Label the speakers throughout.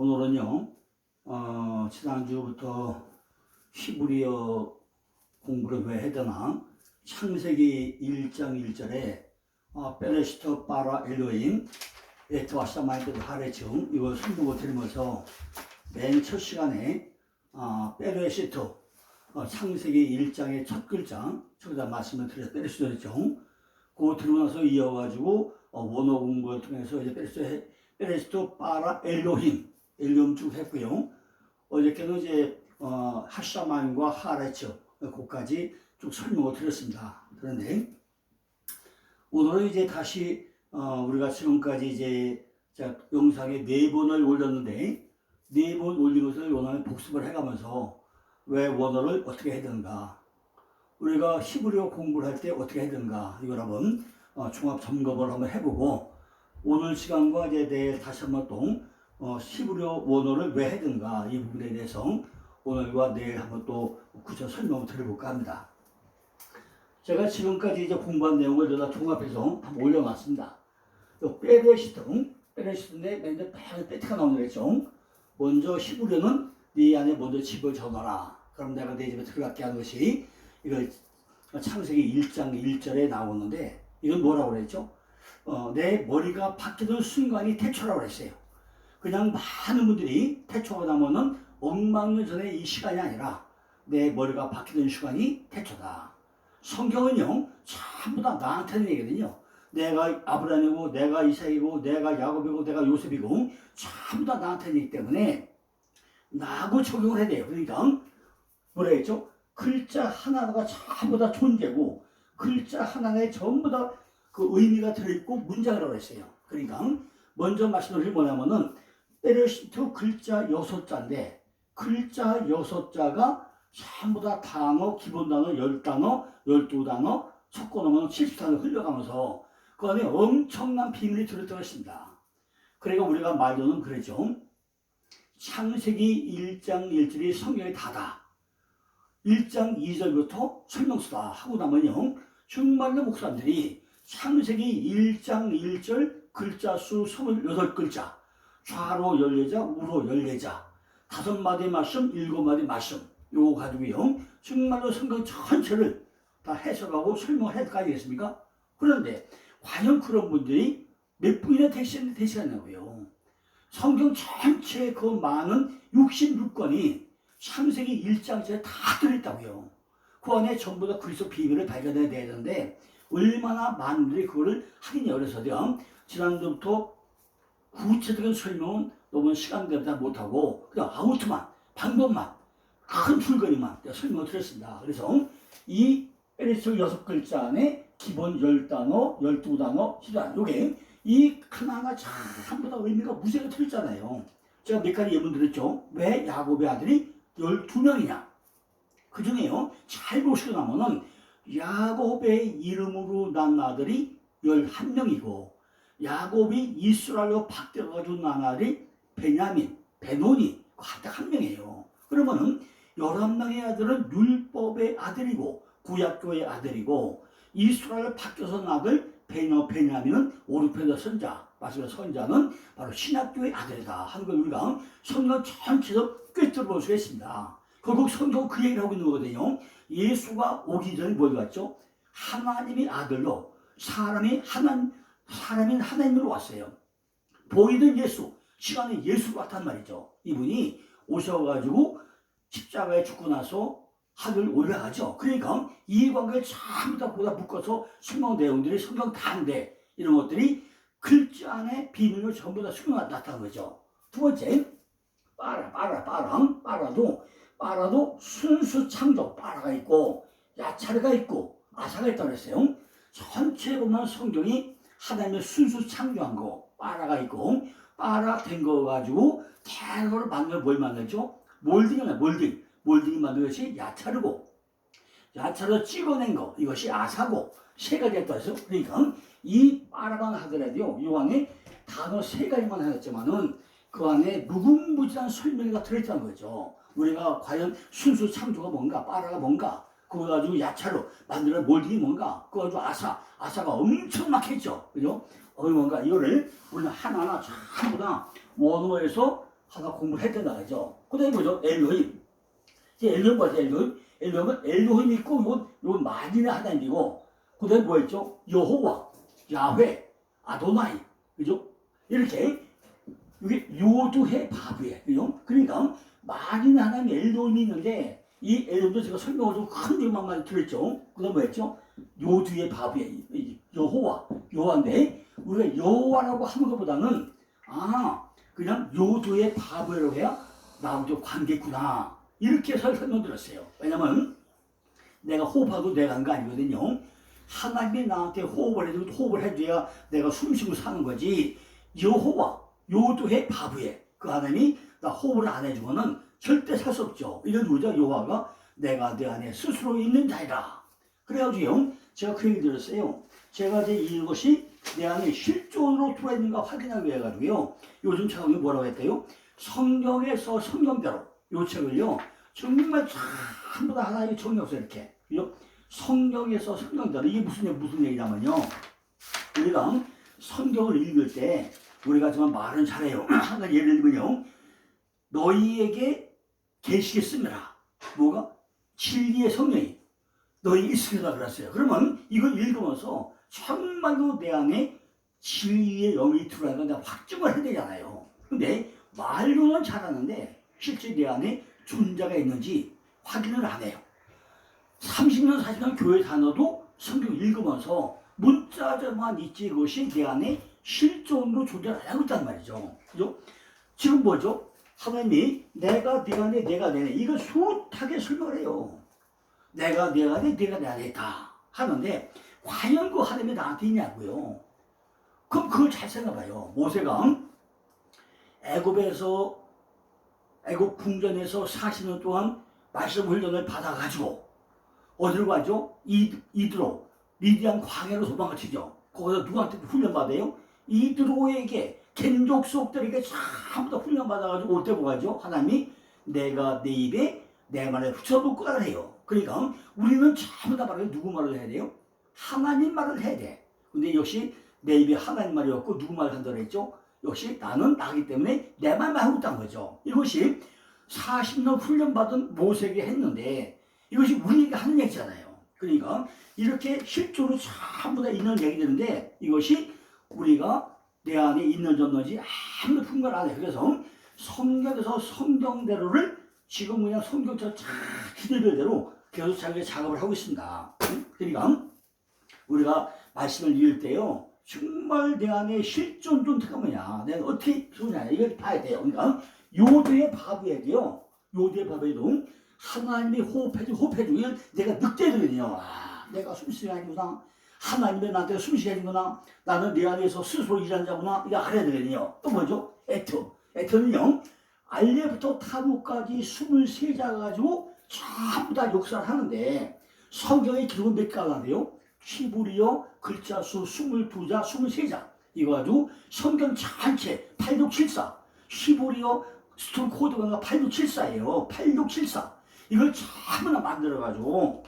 Speaker 1: 오늘은요, 지난주부터 히브리어 공부를 왜 해드나, 창세기 1장 1절에 베레시터 바라 엘로임 에트와샤마이트 하레층 이걸 선보고 드리면서 맨 첫 시간에 베레시터 창세기 1장의 첫 글자 저기다 말씀을 드려서 베레시터였죠. 그거 들고 나서 이어가지고 원어 공부를 통해서 이제 베레시터 바라 엘로힘 쭉 했고요. 어저께는 이제 하샤만과 하레츠 그까지 쭉 설명을 드렸습니다. 그런데 오늘은 이제 다시 우리가 지금까지 이제 영상에 4번을 올렸는데 4번 올린 것을 오늘 복습을 해가면서 왜 원어를 어떻게 해야 되는가, 우리가 히브리어 공부를 할 때 어떻게 해야 되는가, 이걸 한번 종합 점검을 한번 해보고, 오늘 시간과 이제 내일 다시 한번 또 히브리어 원어를 왜 해야 되는가, 이 부분에 대해서 오늘과 내일 한번 또 구체적으로 설명을 드려볼까 합니다. 제가 지금까지 이제 공부한 내용을 여기다 종합해서 한번 올려놨습니다. 베레시트인데 맨날 빼트가 나오는 거죠. 먼저 히브리어는 네 안에 먼저 집을 적어라. 그럼 내가 내 집에 들어갈게 하는 것이 이거 창세기 1장 1절에 나오는데, 이건 뭐라고 그랬죠? 내 머리가 바뀌는 순간이 태초라고 그랬어요. 그냥 많은 분들이 태초가 나면은 억만년 전에 이 시간이 아니라 내 머리가 바뀌는 시간이 태초다. 성경은요, 전부 다 나한테는 얘기거든요. 내가 아브라함이고, 내가 이삭이고, 내가 야곱이고, 내가 요셉이고, 전부 다 나한테는 얘기 때문에 나하고 적용을 해야 돼요. 그러니까 뭐라 했죠? 글자 하나가 전부 다 존재고, 글자 하나에 전부 다 그 의미가 들어있고 문장이라고 했어요. 그러니까 먼저 말씀드린 뭐냐면은 베레시트 글자 6자인데, 글자 6자가 전부 다 단어, 기본 단어 10단어, 12단어, 섞어 놓으면 70단어 흘려가면서 그 안에 엄청난 비밀이 들어있다고 했습니다. 그러니까 우리가 말로는 그러죠. 창세기 1장 1절이 성경의 다다. 1장 2절부터 설명서다 하고 나면요, 정말로 목사님들이 창세기 1장 1절 글자 수 28글자, 좌로 14자, 우로 14자, 5마디 말씀, 7마디 말씀, 요거 가지고요, 정말로 성경 전체를 다 해석하고 설명을 해도 가지겠습니까? 그런데 과연 그런 분들이 몇 분이나 되시겠냐고요. 성경 전체 그 많은 66권이 창세기 1장째 다 들어있다고요. 그 안에 전부 다 그리스도 비밀을 발견해야 되는데 얼마나 많은 분들이 그거를 하기는 어려서요. 지난주부터 구체적인 설명은 너무 시간 때문에 못하고 그냥 아우트만, 방법만, 큰 줄거리만 설명을 드렸습니다. 그래서 이 베레시트 6글자 안에 기본 10단어, 12단어, 10단어, 요게 이 하나하나 전부 다 의미가 무색에 들었잖아요. 제가 몇 가지 예문 드렸죠. 왜 야곱의 아들이 12명이냐? 그 중에요, 잘 보시고 나면은 야곱의 이름으로 난 아들이 11명이고, 야곱이 이스라엘로 바뀌어가지고 난 아들이 베냐민, 베노니, 딱 1명이에요. 그러면은 11명의 아들은 율법의 아들이고, 구약교의 아들이고, 이스라엘 바뀌어서 난 아들 베냐민은 오르펜의 선자, 마지막 선자는 바로 신학교의 아들이다 하는 걸 우리가 성경 전체에서 꿰뚫어 볼 수가 있습니다. 결국 성경은 그 얘기를 하고 있는 거거든요. 예수가 오기 전에 뭘 봤죠? 하나님의 아들로 사람인 하나님으로 왔어요. 보이는 예수, 시간에 예수로 왔단 말이죠. 이분이 오셔가지고 십자가에 죽고 나서 하늘 올라가죠. 그러니까 이 관계를 전부 다 보다 묶어서 설명 내용들이 성경 다인데, 이런 것들이 글자 안에 비밀로 전부 다 수용이 나타난 거죠. 두 번째, 빠라도 순수 창조, 빠라가 있고 야차르가 있고 아사가 있다고 했어요. 전체에 보면 성경이 하나님의 순수 창조한 거, 빠라가 있고, 빠라 된 거 가지고 대거를 만들어 뭘 만들죠? 몰딩이 만든 것이 야차르고, 야차르 찍어낸 거, 이것이 아사고, 세 가지 했다 해서, 그러니까 이 빠라만 하더라도요, 이 안에 단어 3가지만 하였지만은 그 안에 무궁무진한 설명이 들어있다는 거죠. 우리가 과연 순수 창조가 뭔가, 빠라가 뭔가, 그거 가지고 야차로 만드는 몰딩이 뭔가, 그거 가지고 아사가 엄청 막혔죠. 그죠? 뭔가, 이거를 우리는 하나하나 전부 다 원어에서 하나 공부를 했던 나라죠. 그 다음에 뭐죠? 엘로힘. 이제 엘로힘 뭐죠? 엘로힘? 엘로힘은 엘로힘 있고, 요 만인의 하나님이고, 그 다음에 뭐 있죠? 여호와, 야훼, 아도나이. 그죠? 이렇게, 이게 요두해 바브에. 그죠? 그러니까, 만인의 하나님 엘로힘이 있는데, 이 엘로힘도 제가 설명을 좀 큰 얘기만 많이 들었죠. 그 다음에 뭐 했죠? 요두해 바브에. 여호와인데, 우리가 여호와라고 하는 것보다는, 그냥 요두의 바보라고 해야 나하고 관계구나. 이렇게 해서 설명드렸어요. 왜냐면 내가 호흡하고 내가 한 거 아니거든요. 하나님이 나한테 호흡을 해주고 호흡을 해줘야 내가 숨쉬고 사는 거지. 여호와, 요두의 바보에 그 하나님이 나 호흡을 안 해주고는 절대 살 수 없죠. 이런 누구죠? 여호와가 내가 내 안에 스스로 있는 자이라. 그래가지고요. 제가 그 얘기 들었어요. 제가 이제 이것이 내 안에 실존으로 들어있는가 확인하기 위해 가지고요. 요즘 책이 뭐라고 했대요? 성경에서 성경대로 요 책을요. 정말 전부 다 하나의 정리 없어요. 이렇게. 성경에서 성경대로 이게 무슨 얘기냐면요. 우리가 성경을 읽을 때 우리가 정말 말은 잘해요. 하나 예를 들면요. 너희에게 계시게 씁니다. 뭐가? 진리의 성령이 너희에게 있으리라 그랬어요. 그러면 이걸 읽으면서 정말로 내 안에 진리의 영이 들어가는 걸 내가 확증을 해야 되잖아요. 근데 말로는 잘하는데 실제 내 안에 존재가 있는지 확인을 안 해요. 30년, 40년 교회 다녀도 성경 읽으면서 문자적만 있지 그것이 내 안에 실존으로 존재를 안 하고 있단 말이죠. 그죠? 지금 뭐죠? 하나님이 내가 네 안에 내가 내 안에 이걸 숱하게 설명을 해요. 내가 내 안에 내가 내 안에 있다 하는데 과연 그 하나님이 나한테 있냐고요. 그럼 그걸 잘 생각해봐요. 모세가 애굽 궁전에서 40년 동안 말씀 훈련을 받아가지고 어디로 가죠? 이드로 미디안 광야로 도망을 치죠. 거기서 누구한테 훈련 받아요? 이드로에게 겐족 속들에게 전부 다 훈련 받아가지고 올 때 뭐가죠? 하나님이 내가 내 입에 내 말을 붙여놓고 해요. 그러니까 우리는 전부 다 말을 누구 말을 해야 돼요? 하나님 말을 해야 돼. 근데 역시 내 입에 하나님 말이 없고 누구 말을 한다고 했죠? 역시 나는 나기 때문에 내 말만 하고 있다는 거죠. 이것이 40년 훈련받은 모세에게 했는데 이것이 우리에게 하는 얘기잖아요. 그러니까 이렇게 실제로 전부 다 있는 얘기들인데 이것이 우리가 내 안에 있는지 없는지 아무도 분별 안 해. 그래서 성경에서 성경대로를 지금 그냥 성경처럼 잘 기대별대로 계속 자기가 작업을 하고 있습니다. 그러니까 우리가 말씀을 읽을 때요. 정말 내 안에 실존 존재가 뭐냐. 내가 어떻게 소냐. 이걸 봐야 돼요. 그러니까 요도의 바보에도요. 요도의 바보에도 하나님이 호흡해주고 이걸 내가 늑대야 되거든요. 내가 숨쉬게 아니구나. 하나님이 나한테 숨쉬게 하는구나. 나는 내 안에서 스스로 일하는 자구나. 이거 알아야 되거든요. 또 뭐죠? 에터는요. 알레부터 타부까지 23자가 가지고 전부 다 역사를 하는데 성경의 기록은 몇 개가 나는데요? 히브리어 글자 수 22자, 23자. 이거 가지고 성경 전체 8674. 히브리어 스톨 코드가 8674예요. 8674. 이걸 전부 다 만들어가지고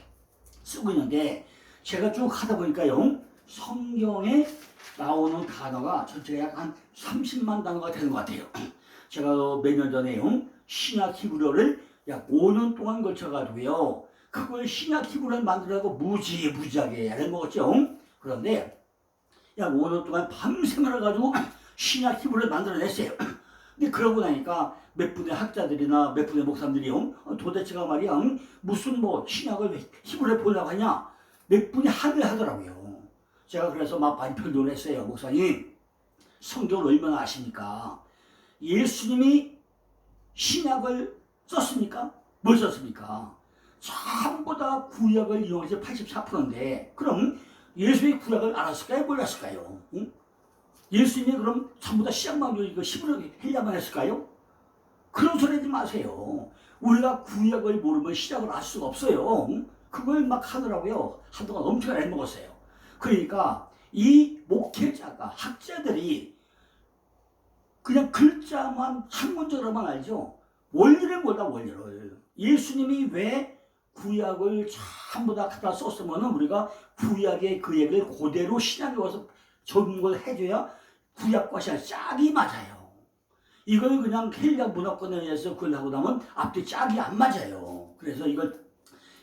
Speaker 1: 쓰고 있는데 제가 쭉 하다 보니까요. 성경에 나오는 단어가 전체가 약 한 30만 단어가 되는 것 같아요. 제가 몇 년 전에요. 신약 히브리어를 약 5년 동안 걸쳐가지고요. 그걸 신약 히브리어를 만들려고 무지하게 해먹었죠. 그런데 약 5년 동안 밤샘을 해가지고 신약 히브리어를 만들어냈어요. 근데 그러고 나니까 몇 분의 학자들이나 몇 분의 목사님들이요. 도대체가 말이야 무슨 뭐 신약을 히브리어에 보려고 하냐. 몇 분이 합의를 하더라고요. 제가 그래서 막 많이 변론을 했어요. 목사님 성경을 얼마나 아십니까? 예수님이 신약을 썼습니까? 뭘 썼습니까? 전부 다 구약을 이용해서 84%인데 그럼 예수의 구약을 알았을까요? 몰랐을까요? 응? 예수님이 그럼 전부 다 시약만 이거 히브리어 헬라만 했을까요? 그런 소리 하지 마세요. 우리가 구약을 모르면 신약을 알 수가 없어요. 응? 그걸 막 하더라고요. 한동안 엄청 해먹었어요. 그러니까 이 목회자가 학자들이 그냥 글자만 학문적으로만 알죠. 원리를 몰라. 원리를. 예수님이 왜 구약을 전부 다 갖다 썼으면 우리가 구약의 그 얘기를 그대로 신약에 와서 적용을 해줘야 구약과 신약 짝이 맞아요. 이걸 그냥 헬라 문화권에 의해서 그걸 하고 나면 앞뒤 짝이 안 맞아요. 그래서 이걸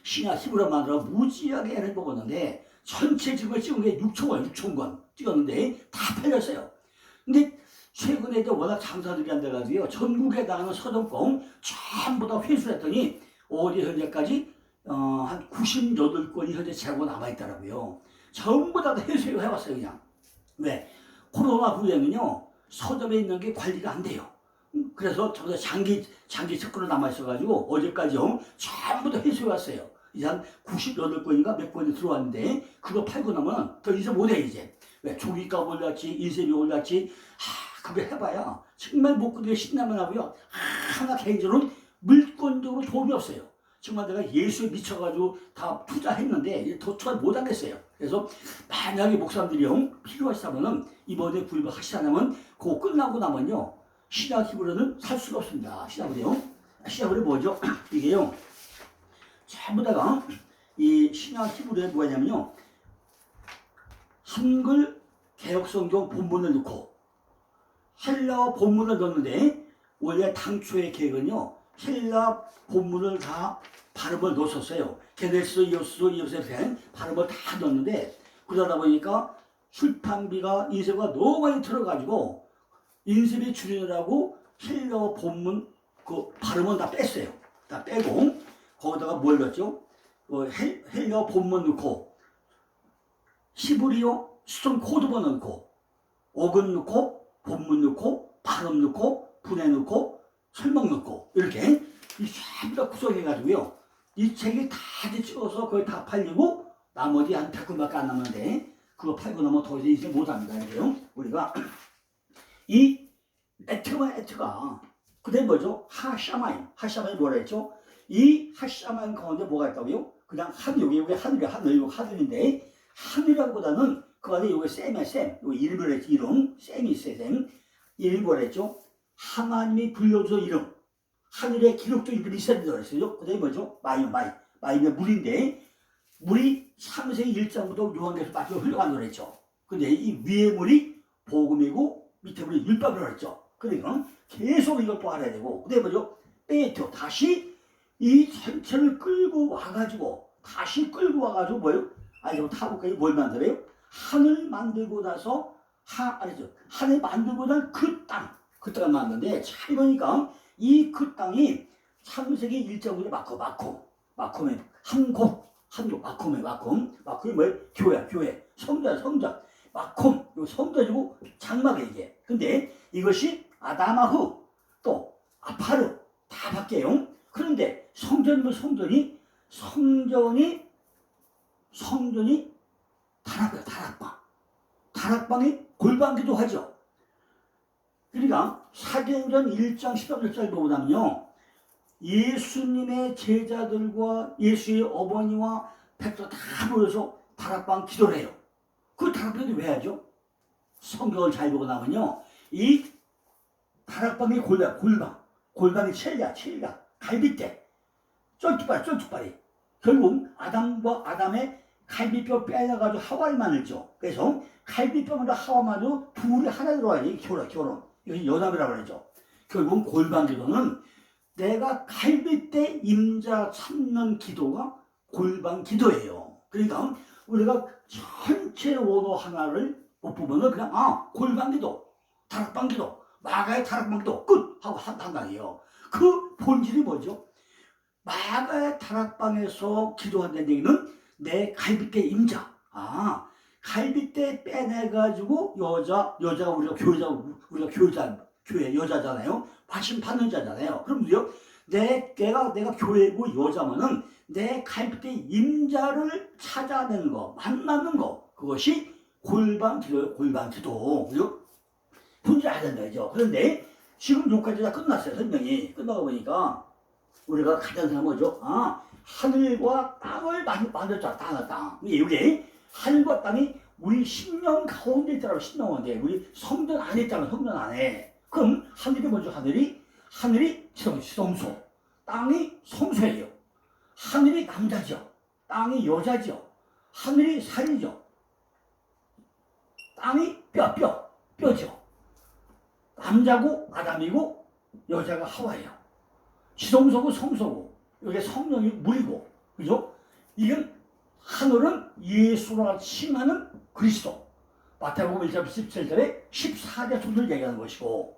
Speaker 1: 신약 히브리어 만들어 무지하게 애를 먹었는데 전체 지금 찍은 게 6천 권 찍었는데 다 팔렸어요. 근데 최근에 워낙 장사들이 안 돼가지고요. 전국에 나가는 서점공 전부 다 회수를 했더니 어제 현재까지 한 98권이 현재 재고 남아있더라고요. 전부 다 회수를 해왔어요. 그냥. 왜? 코로나 후에는요. 서점에 있는 게 관리가 안 돼요. 그래서 전부 다 장기 책으로 남아있어가지고 어제까지요. 전부 다 회수해왔어요. 이제 한 98권인가 몇 권이 들어왔는데 그거 팔고 나면 더 이상 못해 이제. 왜? 조기값 올랐지, 인쇄비 올랐지. 그거 해봐야 정말 못 그게 신나면 하고요. 하나 개인적으로는 물건적으로 도움이 없어요. 정말 내가 예수에 미쳐가지고 다 투자했는데 더 투자 못하겠어요. 그래서 만약에 목사님들이 필요하시다면 이번에 구입을 하시자면 그거 끝나고 나면요. 신약 히브리어는 살 수가 없습니다. 신약 히브리어 뭐죠? 이게요. 전부 다가 이 신약 히브리어에 뭐냐면요. 한글 개혁성경 본문을 넣고 헬라어 본문을 넣었는데 원래 당초의 계획은요. 헬라 본문을 다 발음을 넣었어요. 게네시스, 이오스에 발음을 다 넣었는데 그러다 보니까 출판비가 인쇄가 너무 많이 들어가지고 인쇄비 줄이느라고 헬라어 본문 그 발음은 다 뺐어요. 다 빼고 거기다가 뭘 넣었죠? 헬라어 본문 넣고 히브리어 수정 코드번 넣고 어근 넣고 본문 넣고 발음 넣고 분해 넣고 설명 넣고 이렇게 전부 다 구성해가지고요. 이 책이 다 찍어서 거의 다 팔리고 나머지 한 100권밖에 안 남았는데 그거 팔고 나면 더 이상 못합니다. 그래요. 우리가 이 에트가 그다음에 뭐죠? 하샤마임 뭐라 했죠? 이 하샤마임 가운데 뭐가 있다고요? 그냥 하늘, 여기 하늘인데 하늘이라기보다는 그 안에 여기 쌤이야 쌤. 여기 이름을 했지 이름 쌤이 있어요 쌤. 이름이 뭐라 했죠? 하나님이 불러준 이름. 하늘에 기록도 이름이 있어야 된다고 그랬어요. 그 다음에 뭐죠? 마임의 물인데 물이 창세기 1장부터 요한계시록 마지막에 흘러간다고 그랬죠. 근데 이 위에 물이 복음이고 밑에 물이 율법이라고 그랬죠. 그러니까 계속 이걸 또 알아야 되고 그 다음에 뭐죠? 베이토 다시 이 전체를 끌고 와가지고 뭐예요? 그럼 타국까지 뭘 만들어요? 하늘 만들고 나서 하늘 만들고 난 그 땅을 만드는데 잘 보니까 이 그 땅이 창세기 1장부터 마콤의 마콤이 뭐예요? 교회 성전 마콤 이거 성전이고 장막이 이게 근데 이것이 아담아후 또 아파르 다 바뀌어요. 그런데 성전이 다락방이 골방기도 하죠. 그러니까 사도행전 1장 13절을 보면요. 예수님의 제자들과 예수의 어머니와 백성 다 모여서 다락방 기도를 해요. 그 다락방이 왜 하죠? 성경을 잘 보고 나면요. 이 다락방이 골방이 첼리야 갈빗대 쫄뚝발이 결국 아담의 갈비뼈 빼내가지고 하와를 만들죠. 그래서 갈비뼈마다 하와마도 둘이 하나 들어와야지 결혼. 이것이 연합이라고 그러죠. 결국 골방기도는 내가 갈빗대 임자 찾는 기도가 골방기도예요. 그러니까 우리가 전체 원어 하나를 못 보면은 그냥 골방기도, 다락방기도, 마가의 다락방기도 끝 하고 한다고요. 그 본질이 뭐죠? 마가의 다락방에서 기도한다는 얘기는 내 갈빗대 임자. 갈빗대 빼내가지고 여자가 교회 여자잖아요. 받침 받는 자잖아요. 그럼요. 내가 교회고 여자면은 내 갈빗대 임자를 찾아내는 거, 만나는 거, 그것이 골방기도예요. 골방기도. 본질 알아야 된다 이죠. 그런데 지금 여기까지 다 끝났어요. 설명이 끝나고 보니까 우리가 가장 생각한 뭐죠? 하늘과 땅을 만들었잖아. 땅. 여기 하늘과 땅이 우리 심령 가운데 있더라고. 심령 가운데. 우리 성전 안에 있잖아. 성전 안에. 그럼 하늘이 뭐죠? 하늘이 지성소. 땅이 성소예요. 하늘이 남자죠. 땅이 여자죠. 하늘이 살이죠. 땅이 뼈죠. 남자고 아담이고 여자가 하와예요. 지성소고 성소고 여기 성령이 물이고 그죠? 이건 하늘은 예수라 칭하는 그리스도. 마태복음 1장 17절에 14대 손을 얘기하는 것이고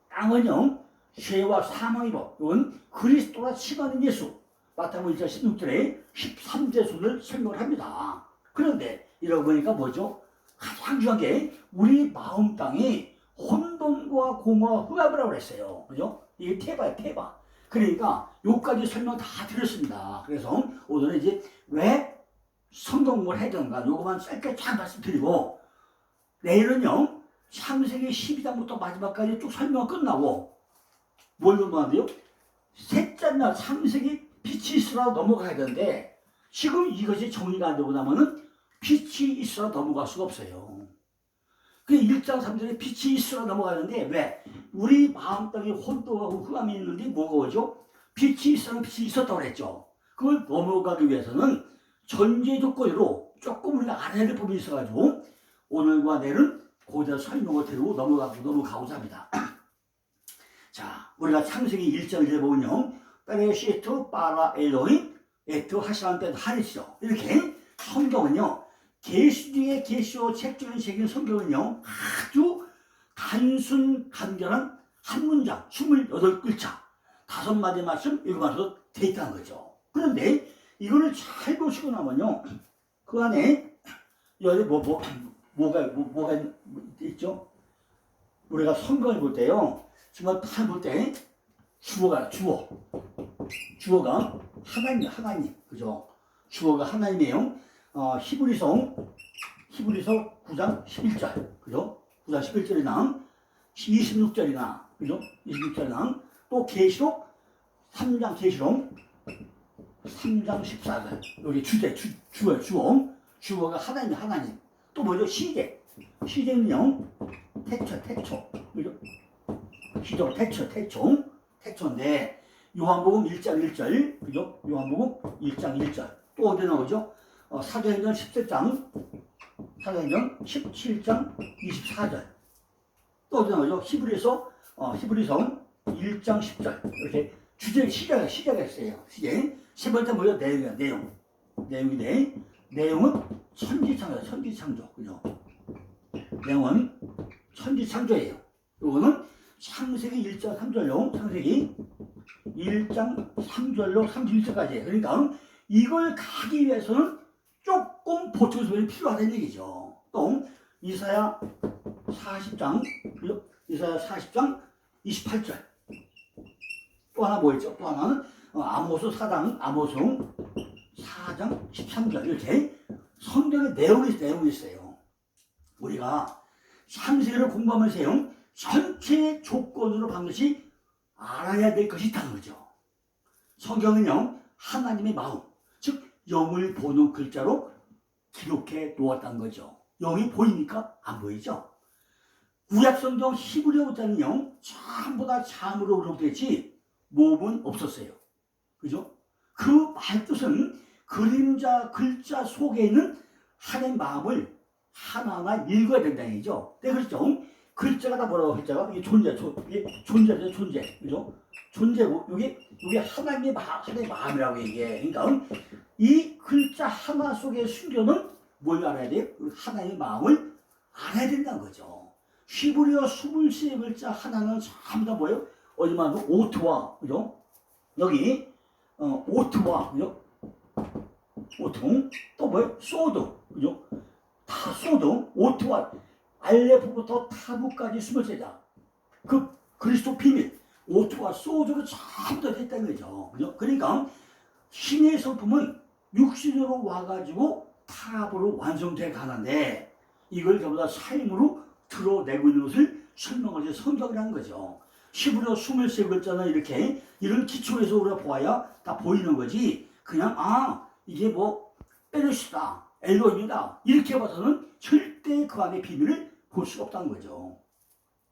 Speaker 1: 땅은요 죄와 사망의 법 이건 그리스도라 칭하는 예수. 마태복음 1장 16절에 13대 손을 설명을 합니다. 그런데 이러고 보니까 뭐죠? 가장 중요한 게 우리 마음 땅이 혼돈과 공허와 흑암이라고 그랬어요. 그죠? 이게 태바예요, 태바. 그러니까 요까지 설명 다 드렸습니다. 그래서 오늘은 이제 왜 성경을 해야 되는가 요거만 짧게 쫙 말씀드리고 내일은요 창세기 12장부터 마지막까지 쭉 설명 끝나고 뭘 넘어가는데요? 셋째 날 창세기 빛이 있으라 넘어가야 되는데 지금 이것이 정리가 안 되고 나면은 빛이 있으라 넘어갈 수가 없어요. 그 1장 3절에 빛이 있으라 넘어가는데 왜? 우리 마음 땅에 혼돈하고 흑암이 있는데 뭐가 오죠? 빛이 있으라 빛이 있었다고 그랬죠. 그걸 넘어가기 위해서는 전제 조건으로 조금 우리가 알아야 될 부분이 있어가지고 오늘과 내일은 그대로 설명을 드리고 넘어가고자 합니다. 자, 우리가 창세기 1장을 보면요. 베레시트 바라 엘로힘 에트 하시란 때 하리시죠. 이렇게 성경은요. 계시 중에 계시오 책 중에 책인 성경은요. 아주 단순 간결한 한 문장 28글자 5마디 말씀 읽으면서 돼 있다는 거죠. 그런데 이거를 잘 보시고 나면요. 그 안에 여기 뭐가 있죠? 우리가 성경을 볼 때요. 정말 다 볼 때 주어가 하나님, 그죠? 주어가 하나님이에요. 히브리서 9장 11절, 그죠? 9장 11절이나 26절이나, 그죠? 26절이나 또 계시록 3장 계시록 3장 14절 여기 주어가 하나님 또 뭐죠? 시제는요 태초 그죠? 시조 태초인데 요한복음 1장 1절 그죠? 요한복음 1장 1절 또 어디 나오죠? 사도행전 17장 24절 또 어디 나오죠? 히브리서 1장 10절 이렇게 시작했어요. 세 번째 뭐죠? 내용인데 내용은 천지창조 그죠? 내용은 천지창조예요. 이거는 창세기 1장 3절로 창세기 1장 3절로 31절까지예요. 그러니까 이걸 가기 위해서는 조금 보충소설이 필요하다는 얘기죠. 또 이사야 40장 28절 또 하나 뭐 있죠? 또 하나는 아모스 4장 13절 이렇게 성경의 내용이 있어요. 우리가 창세기를 공부하면서요 전체 조건으로 반드시 알아야 될 것이 있다는 거죠. 성경은요 하나님의 마음 즉 영을 보는 글자로 기록해 놓았다는 거죠. 영이 보입니까? 안 보이죠? 구약성경 히브리어 자는요 전부 다 잠으로 기록됐지 몸은 없었어요. 그죠? 그 말뜻은 그림자 글자 속에 있는 하나님의 마음을 하나하나 읽어야 된다는 얘기죠. 네, 그렇죠? 글자가 다 뭐라고 글자가 이게 존재죠. 그죠? 존재고 이게 하나님의 마음이라고 얘기해. 그러니까 이 글자 하나 속에 숨겨놓은 뭘 알아야 돼요? 하나님의 마음을 알아야 된다는 거죠. 히브리어 23글자 하나는 전부 다 뭐예요? 어디만 하면 오트와 그죠? 여기 오트와 그죠? 오트 또 뭐예요? 소드 그죠? 다 소드 오트와 알레프부터 타부까지 23자 그 그리스도 비밀 오트와 소드로 전부 다 됐다는 거죠. 그죠? 그러니까 신의 성품은 육신으로 와가지고 탑으로 완성돼 가는데 이걸 전부 다 삶으로 드러내고 있는 것을 설명하는 성경이라는 거죠. 히브리어 23글자는 이렇게 이런 기초에서 우리가 보아야 다 보이는 거지 그냥 이게 뭐 베르시다 엘로힘이다 이렇게 봐서는 절대 그 안에 비밀을 볼 수가 없다는 거죠.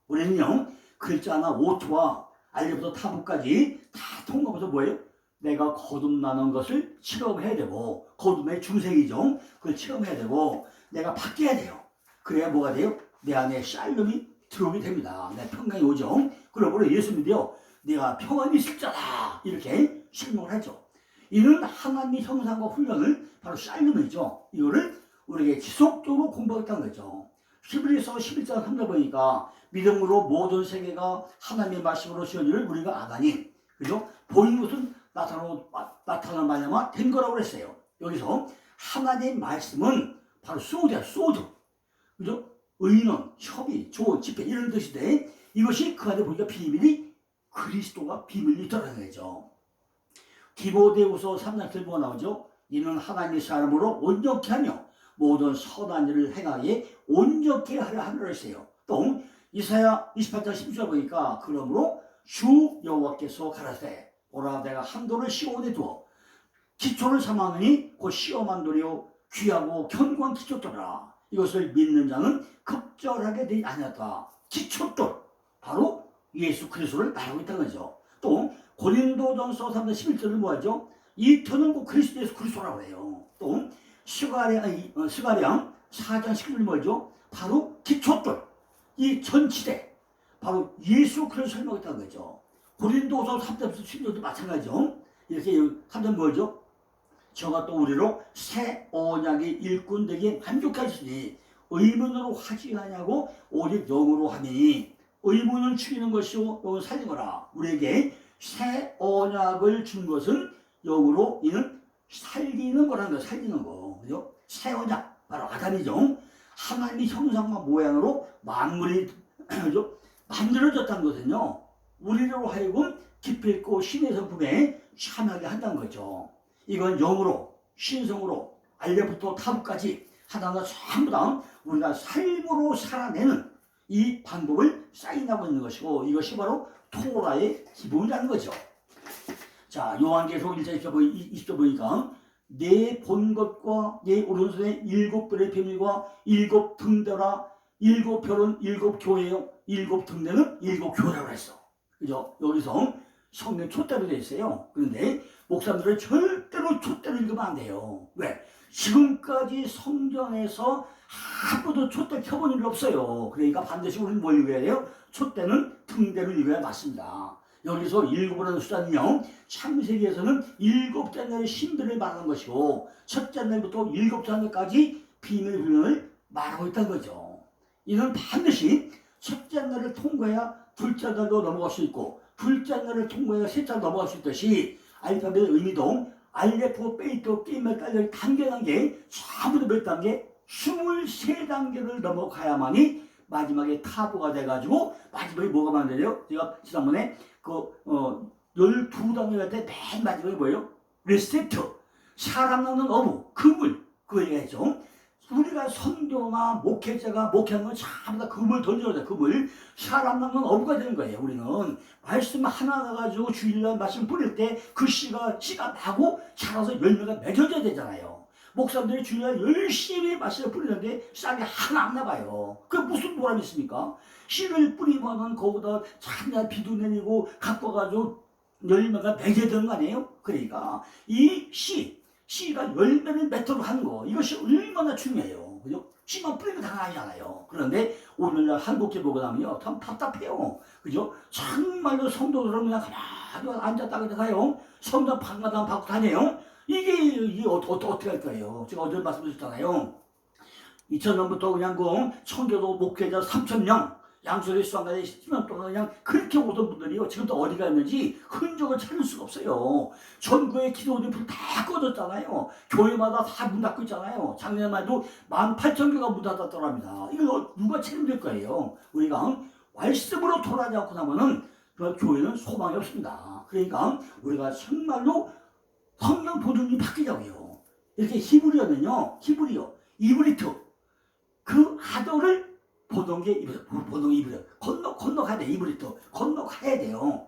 Speaker 1: 우리는요 글자 하나 오트와 알레부터 타부까지 다 통과해서 뭐예요? 내가 거듭나는 것을 체험해야 되고 거듭의 중생이죠. 그걸 체험해야 되고 내가 바뀌어야 돼요. 그래야 뭐가 돼요? 내 안에 샬롬이 들어오게 됩니다. 내 평강이 오죠. 그러므로 예수 믿어 내가 평안이 있을 자다 이렇게 설명을 하죠. 이는 하나님의 형상과 훈련을 바로 쌓임이죠. 이거를 우리에게 지속적으로 공부하겠다는 거죠. 히브리서 11장 3절 보니까 믿음으로 모든 세계가 하나님의 말씀으로 지어지를 우리가 아나니, 그죠? 보이는 것은 나타나는 말야만 된 거라고 그랬어요. 여기서 하나님의 말씀은 바로 소드야, 소드. 그죠? 의논, 협의, 조언, 집회 이런 뜻인데 이것이 그 안에 보니까 비밀이 그리스도가 비밀이 있다는 거죠. 디모데후서 3장 7번 나오죠. 이는 하나님의 사람으로 온전케 하며 모든 선한 일을 행하기에 온전케 하려 함이라 했어요. 또 이사야 28장 10절 보니까 그러므로 주 여호와께서 가라사대 오라 내가 한도를 시온에 두어 기초를 삼았느니 곧 시험한 돌이요 귀하고 견고한 기초돌이라. 이것을 믿는 자는 급절하게 되지 아니었다. 기초돌 바로 예수 그리스도를 말하고 있다는 거죠. 또 고린도전서 3장 11절을 뭐하죠? 이 터는 곧 그리스도 예수 그리스도라고 해요. 또 스가랴 4장 19절 뭐죠? 바로 기초돌 이 전치대 바로 예수 그리스도를 설명했다는 거죠. 고린도서 3장 11절도 마찬가지죠. 이렇게 3장 뭐죠? 저가 또 우리로 새 언약의 일꾼 되기에 만족하시니 의문으로 하지 아니하고 오직 영으로 하니 의문은 죽이는 것이요 영은 살리거라. 우리에게 새 언약을 준 것은 영으로 이는 살리는 거라는 거, 살리는 거. 그죠? 새 언약 바로 아담이죠. 하나님의 형상과 모양으로 만물이 만들어졌다는 것은요 우리로 하여금 기필코 신의 성품에 참여하게 한다는 거죠. 이건 영으로 신성으로 알레부터 타부까지 하나하나 전부 다 우리가 삶으로 살아내는 이 방법을 쌓인다고 있는 것이고 이것이 바로 토라의 기본이라는 거죠. 자, 요한계시록 1장 20절 보니까 내 본 것과 내 오른손에 7별의 비밀과 7등대라. 7별은 7교회요 7등대는 7교회라고 했어. 그죠? 여기서 성경 촛대로 되어 있어요. 그런데 목사님들은 절대로 촛대로 읽으면 안 돼요. 왜? 지금까지 성경에서 한 번도 촛대 켜본 일이 없어요. 그러니까 반드시 우리는 뭘 읽어야 돼요? 촛대는 등대로 읽어야 맞습니다. 여기서 7이라는 숫자는요 창세기에서는 7째 날의 신비를 말하는 것이고 첫째 날부터 7째 날까지 비밀 훈련을 말하고 있다는 거죠. 이는 반드시 첫째 날을 통과해야 둘째 날도 넘어갈 수 있고 둘째 날을 통과해야 셋째 날 넘어갈 수 있듯이 알파벳의 의미도 알레프, 베이토, 끼멜, 딸려 단계 전부 몇 단계? 23단계를 넘어가야만이 마지막에 타부가 돼가지고 마지막에 뭐가 만들어요? 제가 지난번에 12단계 할 때 맨 마지막에 뭐예요? 리셉트, 사람 낳는 어부, 그물, 그거 얘기했죠. 우리가 선교나 목회자가 목회하는 건 전부 다 그물 던져야 돼. 그물. 사람 낳는 어부가 되는 거예요. 우리는 말씀 하나 가지고 주일날 말씀 뿌릴 때 그 씨가 나고 자라서 열매가 맺어져야 되잖아요. 목사님들이 주일날 열심히 말씀을 뿌리는데 싹이 하나 안 나가요. 그게 무슨 보람이 있습니까? 씨를 뿌리면은 거기다 참날 비도 내리고 갖고 가지고 열매가 맺어야 되는 거 아니에요? 그러니까 이 씨가 열매를 맺도록 하는 거 이것이 얼마나 중요해요. 그죠? 씨만 뿌리는 거 다 아니잖아요. 그런데 오늘날 한국계 보고 나면요 참 답답해요. 그죠? 정말로 성도들은 그냥 가만히 앉았다 가요. 성당 방마다 받고 다녀요. 이게 어떻게 할 거예요? 제가 어제 말씀드렸잖아요. 2000년부터 그냥 청교도 목회자 3000명 양소리 수강까지 10년 동안 그냥 그렇게 오던 분들이요 지금도 어디 갔는지 흔적을 찾을 수가 없어요. 전국의 기도원이 불 다 꺼졌잖아요. 교회마다 다 문 닫고 있잖아요. 작년에만 해도 18,000개가 문 닫았더랍니다. 이거 누가 책임질 거예요? 우리가 말씀으로 돌아가지 않고 나면은 그 교회는 소망이 없습니다. 그러니까 우리가 정말로 성경 보존이 바뀌자고요. 이렇게 히브리어는요 이브리트 그 아들을 보던 게 이브리어 건너가야 돼. 이브리트 건너가야 돼요.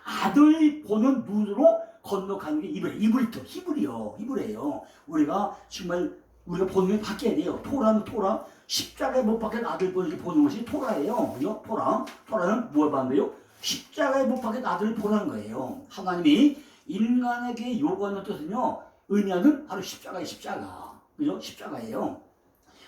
Speaker 1: 아들 보는 눈으로 건너가는 게 이브리트 히브리어예요. 우리가 정말 우리가 보는 게 바뀌어야 돼요. 토라는 토라 십자가에 못 박힌 아들 보는 것이 토라예요. 그죠? 토라는 뭘 봤는데요? 십자가에 못 박힌 아들을 보라는 거예요. 하나님이 인간에게 요구하는 뜻은요 의미하는 바로 십자가 그죠? 십자가예요.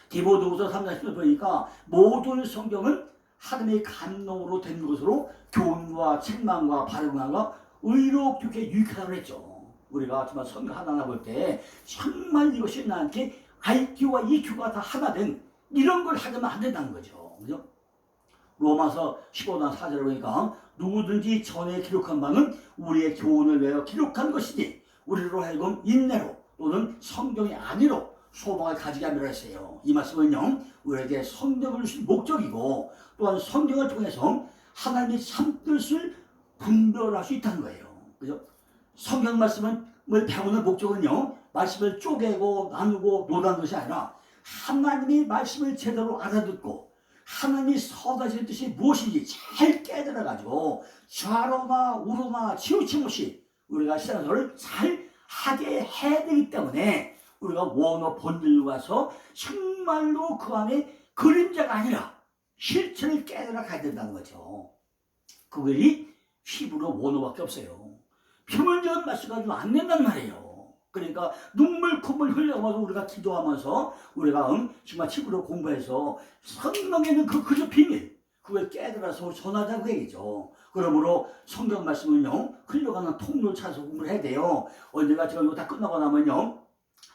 Speaker 1: 디모데후서 3장 10절 보니까 모든 성경은 하나님의 감동으로 된 것으로 교훈과 책망과 발음과 의롭게 유익하다고 했죠. 우리가 정말 성경 하나 볼 때 정말 이것이 나한테 IQ와 EQ가 다 하나 된 이런 걸 하면 안 된다는 거죠. 그죠? 로마서 15장 4절에 보니까 누구든지 전에 기록한 바는 우리의 교훈을 위하여 기록한 것이니 우리로 하여금 인내로 또는 성경의 안위로 소망을 가지게 하미라 했어요. 이 말씀은요, 우리에게 성경을 주신 목적이고 또한 성경을 통해서 하나님의 참뜻을 분별할 수 있다는 거예요. 그죠? 성경 말씀을 배우는 목적은요, 말씀을 쪼개고 나누고 논하는 것이 아니라 하나님의 말씀을 제대로 알아듣고 하나님이 서다신 뜻이 무엇인지 잘 깨달아가지고 좌로나 우로나 치우침 없이 우리가 신앙생활을 잘 하게 해야 되기 때문에 우리가 원어 본질로 가서 정말로 그 안에 그림자가 아니라 실체를 깨달아 가야 된다는 거죠. 그것이 히브리어 원어밖에 없어요. 표면적인 말씀 가지고 안 된단 말이에요. 그러니까 눈물 콧물 흘려가면서 우리가 기도하면서 우리가 정말 히브리어 공부해서 성경에는 그저 비밀 그걸 깨달아서 전하자고 얘기죠. 그러므로 성경 말씀은요, 흘러가는 통로를 찾아서 공부를 해야 돼요. 언제가 제가 이거 다 끝나고 나면요,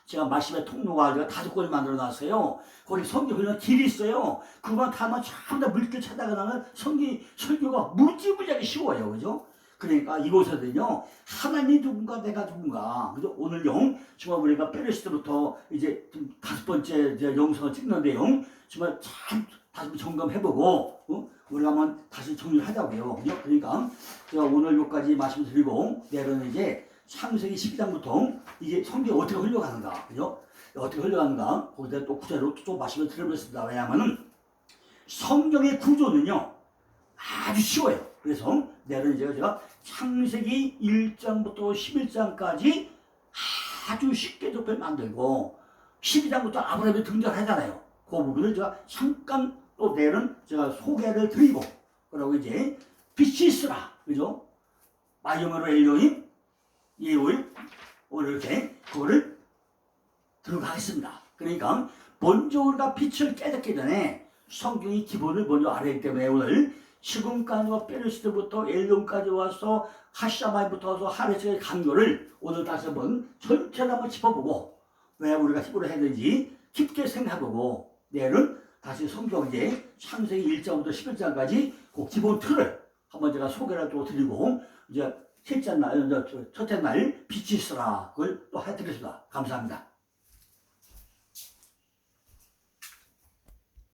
Speaker 1: 제가 말씀의 통로가 제가 5권을 만들어 놨어요. 거기 성경 흘러는 길이 있어요. 그거만 타면 전부 다 물길 찾아가면 설교가 무지무지하게 쉬워요. 그죠? 그러니까 이곳에는요, 하나님이 누군가 내가 누군가. 그죠? 오늘요, 정말 우리가 페르시드부터 이제 좀 5번째 이제 영상을 찍는데요, 정말 참 다시 점검해보고 우리가 한번 다시 정리를 하자고요. 그죠? 그러니까 제가 오늘 여기까지 말씀드리고 내일은 이제 창세기 12장부터 이게 성경이 어떻게 흘러가는가, 그죠? 어떻게 흘러가는가, 거기다 또 구체로 또 말씀을 드려보겠습니다. 왜냐하면은 성경의 구조는요, 아주 쉬워요. 그래서 내일은 이제 제가 창세기 1장부터 11장까지 아주 쉽게 접해 만들고 12장부터 아브라함이 등장하잖아요. 그 부분을 제가 잠깐 또 내일은 제가 소개를 드리고, 그리고 이제 빛이 있으라, 그죠? 마이오메로 엘로힘 예호일 오늘 이렇게 그거를 들어가겠습니다. 그러니까 먼저 우리가 빛을 깨닫기 전에 성경의 기본을 먼저 알아야 하기 때문에 오늘 지금까지와 페르시드부터 엘론까지 와서 하샤마이부터 와서 하레스의 강조를 오늘 다시 한번 전체를 한번 짚어보고 왜 우리가 히브리어 해야 되는지 깊게 생각해보고 내일은 다시 성경 이제 창세기 1장부터 11장까지 그 기본 틀을 한번 제가 소개를 또 드리고 이제 첫째 날 빛이 있으라 그걸 또 해드리겠습니다. 감사합니다.